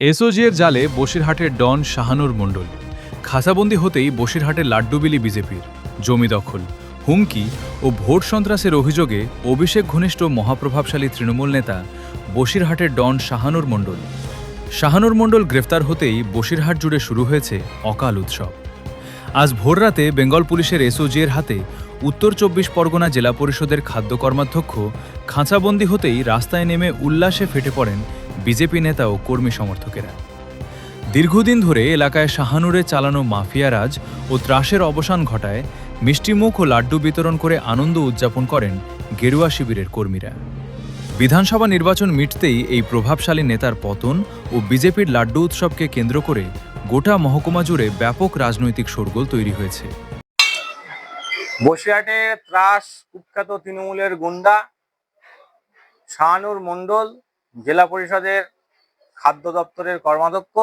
SOG এর জালে বসিরহাটের ডন শাহানুর মণ্ডল খাসাবন্দি হতেই বসিরহাটের লাড্ডুবিলি বিজেপির জমি দখল, হুমকি ও ভোট সন্ত্রাসের অভিযোগে অভিষেক ঘনিষ্ঠ মহাপ্রভাবশালী তৃণমূল নেতা বসিরহাটের ডন শাহানুর মণ্ডল গ্রেফতার হতেই বসিরহাট জুড়ে শুরু হয়েছে অকাল উৎসব। আজ ভোররাতে বেঙ্গল পুলিশের এসওজি এর হাতে উত্তর ২৪ পরগনা জেলা পরিষদের খাদ্য কর্মাধ্যক্ষ খাঁচাবন্দি হতেই রাস্তায় নেমে উল্লাসে ফেটে পড়েন বিজেপি নেতা ও কর্মী সমর্থকেরা। দীর্ঘদিন ধরে এলাকায় শাহানুরে চালানো মাফিয়ারাজ ও ত্রাসের অবসান ঘটায় মিষ্টিমুখ ও লাড্ডু বিতরণ করে আনন্দ উদযাপন করেন গেরুয়া শিবিরের কর্মীরা। বিধানসভা নির্বাচন মিটতেই এই প্রভাবশালী নেতার পতন ও বিজেপির লাড্ডু উৎসবকে কেন্দ্র করে গোটা মহকুমা জুড়ে ব্যাপক রাজনৈতিক শোরগোল তৈরি হয়েছে। বসিরহাটে ত্রাস কুখ্যাত তৃণমূলের গুন্ডা শাহানুর মণ্ডল জেলা পরিষদের খাদ্য দপ্তরের কর্মাধ্যক্ষ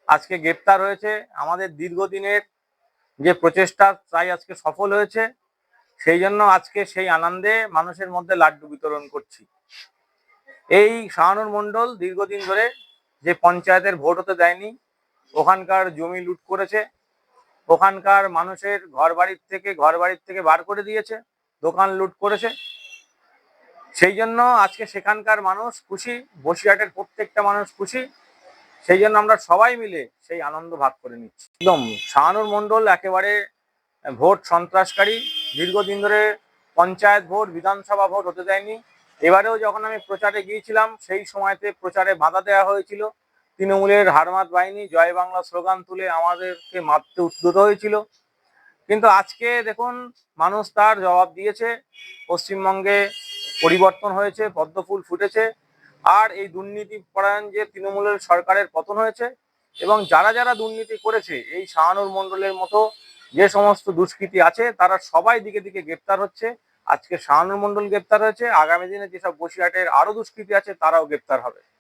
আজকে গ্রেপ্তার হয়েছে। আমাদের দীর্ঘদিনের যে প্রচেষ্টা তাই আজকে সফল হয়েছে, সেই জন্য আজকে সেই আনন্দে মানুষের মধ্যে লাড্ডু বিতরণ করছি। এই শাহানুর মণ্ডল দীর্ঘদিন ধরে যে পঞ্চায়েতের ভোট হতে দেয়নি, ওখানকার জমি লুট করেছে, ওখানকার মানুষের ঘর বাড়ির থেকে বার করে দিয়েছে, দোকান লুট করেছে। সেই জন্য আজকে সেখানকার মানুষ খুশি, বসিরহাটের প্রত্যেকটা মানুষ খুশি। সেই জন্য আমরা সবাই মিলে সেই আনন্দ ভাগ করে নিচ্ছি। একদম শাহানুর মণ্ডল একেবারে ভোট সন্ত্রাসকারী, দীর্ঘদিন ধরে পঞ্চায়েত ভোট, বিধানসভা ভোট হতে দেয়নি। এবারেও যখন আমি প্রচারে গিয়েছিলাম সেই সময়তে প্রচারে বাধা দেওয়া হয়েছিল। তৃণমূলের হারমাত বাহিনী জয় বাংলা স্লোগান তুলে আমাদেরকে মারতে উদ্যত হয়েছিল। কিন্তু আজকে দেখুন মানুষ তার জবাব দিয়েছে। পশ্চিমবঙ্গে পরিবর্তন হয়েছে, পদ্মফুল ফুটেছে, আর এই দুর্নীতি পরায়ণ যে তৃণমূলের সরকারের পতন হয়েছে এবং যারা যারা দুর্নীতি করেছে এই শাহানুর মণ্ডলের মতো যে সমস্ত দুষ্কৃতী আছে তারা সবাই দিকে দিকে গ্রেপ্তার হচ্ছে। আজকে শাহানুর মণ্ডল গ্রেপ্তার হয়েছে, আগামী দিনে যেসব বসিরহাটের আরো দুষ্কৃতী আছে তারাও গ্রেপ্তার হবে।